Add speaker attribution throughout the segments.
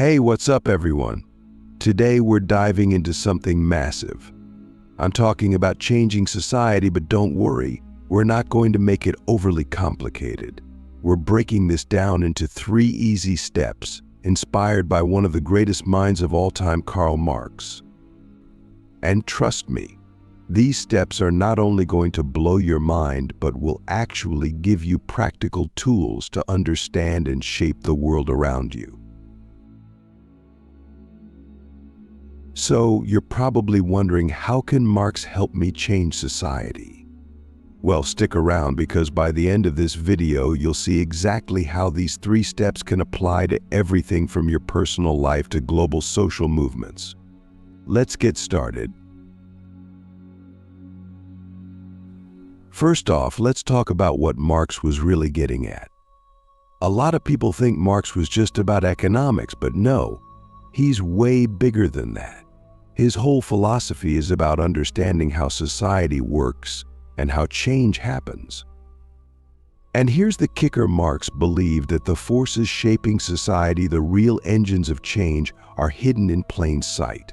Speaker 1: Hey, what's up everyone? Today we're diving into something massive. I'm talking about changing society, but don't worry, we're not going to make it overly complicated. We're breaking this down into 3 easy steps, inspired by one of the greatest minds of all time, Karl Marx. And trust me, these steps are not only going to blow your mind, but will actually give you practical tools to understand and shape the world around you. So, you're probably wondering, how can Marx help me change society? Well, stick around, because by the end of this video, you'll see exactly how these 3 steps can apply to everything from your personal life to global social movements. Let's get started. First off, let's talk about what Marx was really getting at. A lot of people think Marx was just about economics, but no, he's way bigger than that. His whole philosophy is about understanding how society works and how change happens. And here's the kicker: Marx believed that the forces shaping society, the real engines of change, are hidden in plain sight.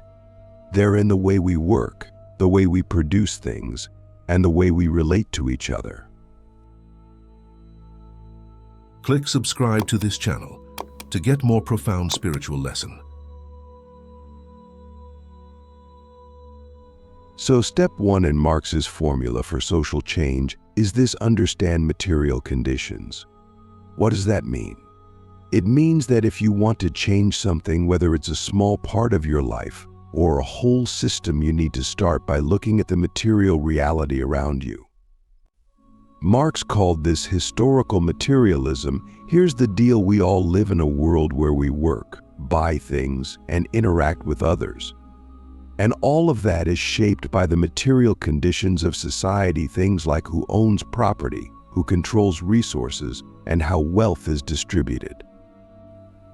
Speaker 1: They're in the way we work, the way we produce things, and the way we relate to each other.
Speaker 2: Click subscribe to this channel to get more profound spiritual lesson.
Speaker 1: So step 1 in Marx's formula for social change is this: understand material conditions. What does that mean? It means that if you want to change something, whether it's a small part of your life or a whole system, you need to start by looking at the material reality around you. Marx called this historical materialism. Here's the deal: we all live in a world where we work, buy things, and interact with others. And all of that is shaped by the material conditions of society, things like who owns property, who controls resources, and how wealth is distributed.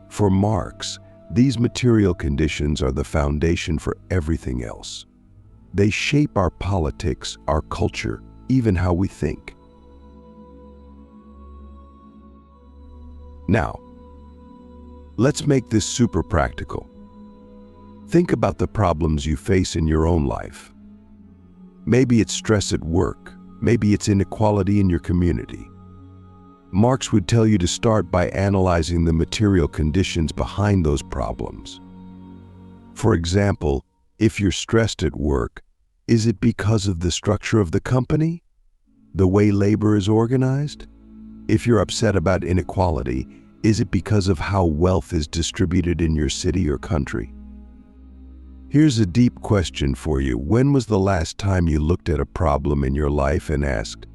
Speaker 1: For Marx, these material conditions are the foundation for everything else. They shape our politics, our culture, even how we think. Now, let's make this super practical. Think about the problems you face in your own life. Maybe it's stress at work. Maybe it's inequality in your community. Marx would tell you to start by analyzing the material conditions behind those problems. For example, if you're stressed at work, is it because of the structure of the company? The way labor is organized? If you're upset about inequality, is it because of how wealth is distributed in your city or country? Here's a deep question for you. When was the last time you looked at a problem in your life and asked,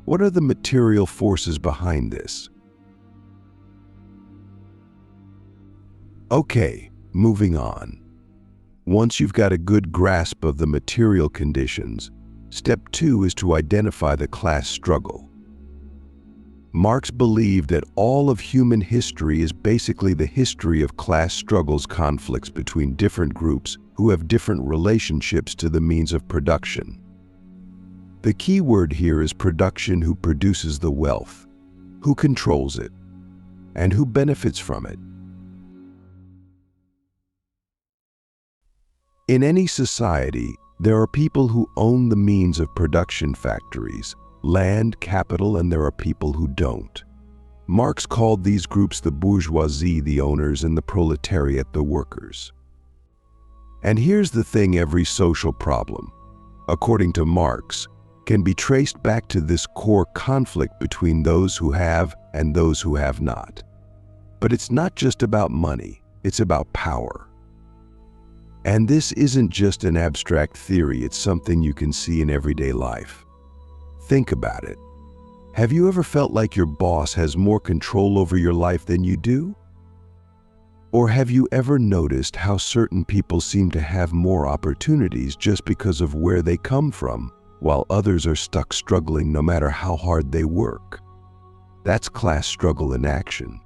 Speaker 1: what are the material forces behind this? Okay, moving on. Once you've got a good grasp of the material conditions, step 2 is to identify the class struggle. Marx believed that all of human history is basically the history of class struggles, conflicts between different groups who have different relationships to the means of production. The key word here is production: who produces the wealth, who controls it, and who benefits from it. In any society, there are people who own the means of production: factories, land, capital, and there are people who don't. Marx called these groups the bourgeoisie, the owners, and the proletariat, the workers. And here's the thing: every social problem, according to Marx, can be traced back to this core conflict between those who have and those who have not. But it's not just about money, it's about power. And this isn't just an abstract theory, it's something you can see in everyday life. Think about it. Have you ever felt like your boss has more control over your life than you do? Or have you ever noticed how certain people seem to have more opportunities just because of where they come from, while others are stuck struggling no matter how hard they work? That's class struggle in action.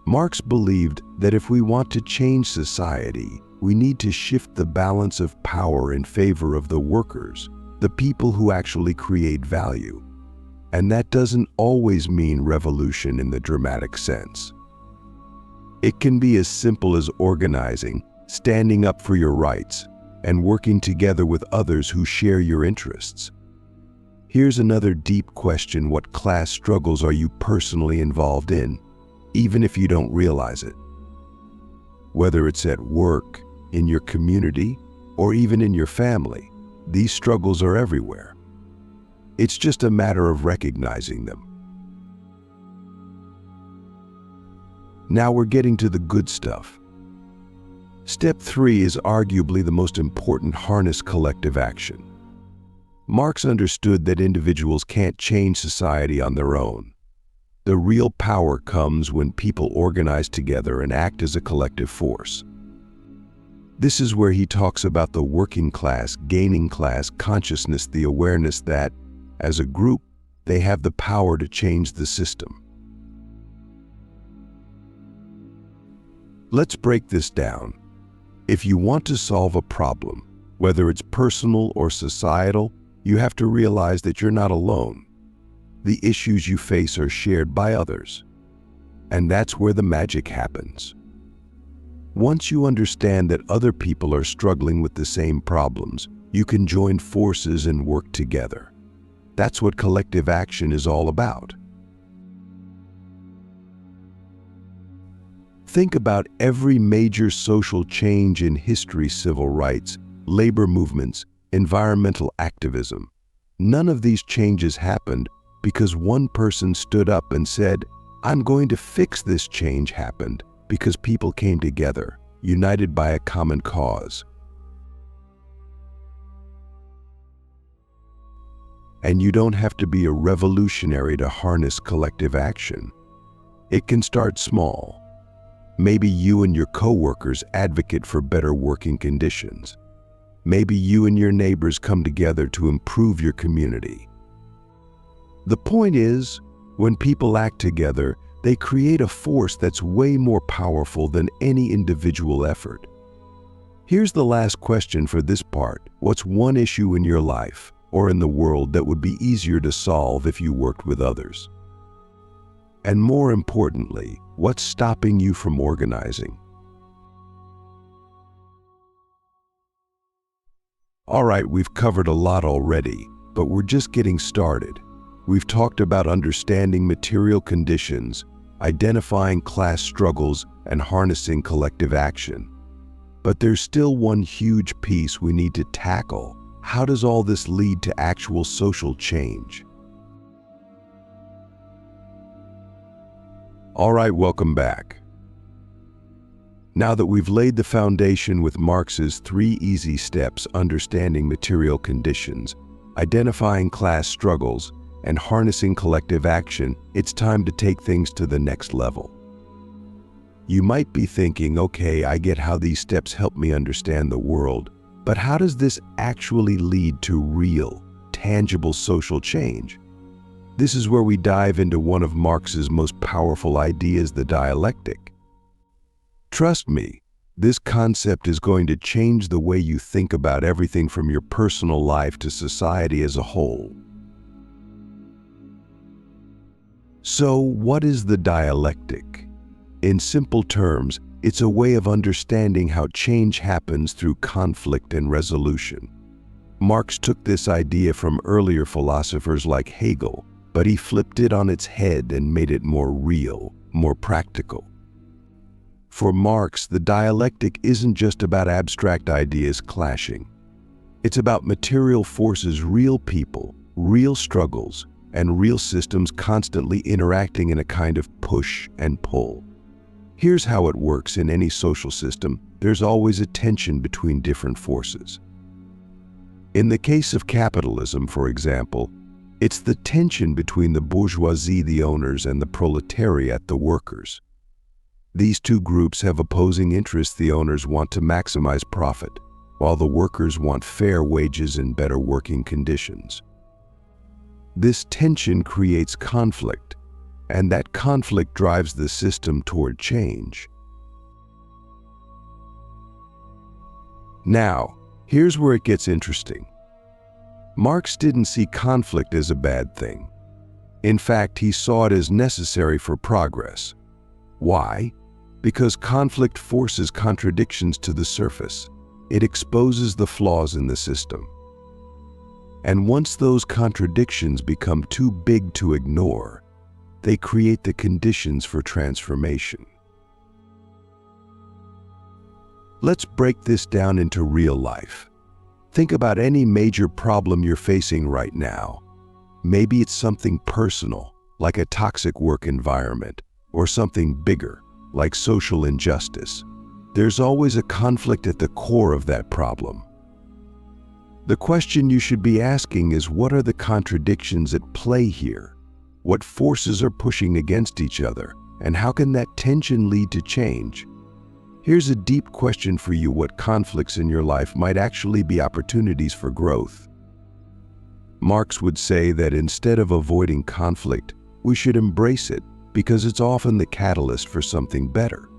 Speaker 1: Marx believed that if we want to change society, we need to shift the balance of power in favor of the workers, the people who actually create value. And that doesn't always mean revolution in the dramatic sense. It can be as simple as organizing, standing up for your rights, and working together with others who share your interests. Here's another deep question: what class struggles are you personally involved in, even if you don't realize it? Whether it's at work, in your community, or even in your family, these struggles are everywhere. It's just a matter of recognizing them. Now we're getting to the good stuff. Step 3 is arguably the most important: harness collective action. Marx understood that individuals can't change society on their own. The real power comes when people organize together and act as a collective force. This is where he talks about the working class gaining class consciousness, the awareness that, as a group, they have the power to change the system. Let's break this down. If you want to solve a problem, whether it's personal or societal, you have to realize that you're not alone. The issues you face are shared by others. And that's where the magic happens. Once you understand that other people are struggling with the same problems, you can join forces and work together. That's what collective action is all about. Think about every major social change in history: civil rights, labor movements, environmental activism. None of these changes happened because one person stood up and said, "I'm going to fix this." Change happened because people came together, united by a common cause. And you don't have to be a revolutionary to harness collective action. It can start small. Maybe you and your coworkers advocate for better working conditions. Maybe you and your neighbors come together to improve your community. The point is, when people act together, they create a force that's way more powerful than any individual effort. Here's the last question for this part: what's one issue in your life or in the world that would be easier to solve if you worked with others? And more importantly, what's stopping you from organizing? All right, we've covered a lot already, but we're just getting started. We've talked about understanding material conditions, identifying class struggles, and harnessing collective action. But there's still one huge piece we need to tackle. How does all this lead to actual social change? All right, welcome back. Now that we've laid the foundation with Marx's 3 easy steps: understanding material conditions, identifying class struggles, and harnessing collective action, it's time to take things to the next level. You might be thinking, okay, I get how these steps help me understand the world, but how does this actually lead to real, tangible social change? This is where we dive into one of Marx's most powerful ideas, the dialectic. Trust me, this concept is going to change the way you think about everything from your personal life to society as a whole. So, what is the dialectic? In simple terms, it's a way of understanding how change happens through conflict and resolution. Marx took this idea from earlier philosophers like Hegel, but he flipped it on its head and made it more real, more practical. For Marx, the dialectic isn't just about abstract ideas clashing. It's about material forces, real people, real struggles, and real systems constantly interacting in a kind of push and pull. Here's how it works in any social system: there's always a tension between different forces. In the case of capitalism, for example, it's the tension between the bourgeoisie, the owners, and the proletariat, the workers. These two groups have opposing interests. The owners want to maximize profit, while the workers want fair wages and better working conditions. This tension creates conflict, and that conflict drives the system toward change. Now, here's where it gets interesting. Marx didn't see conflict as a bad thing. In fact, he saw it as necessary for progress. Why? Because conflict forces contradictions to the surface. It exposes the flaws in the system. And once those contradictions become too big to ignore, they create the conditions for transformation. Let's break this down into real life. Think about any major problem you're facing right now. Maybe it's something personal, like a toxic work environment, or something bigger, like social injustice. There's always a conflict at the core of that problem. The question you should be asking is, what are the contradictions at play here? What forces are pushing against each other, and how can that tension lead to change? Here's a deep question for you: what conflicts in your life might actually be opportunities for growth? Marx would say that instead of avoiding conflict, we should embrace it, because it's often the catalyst for something better.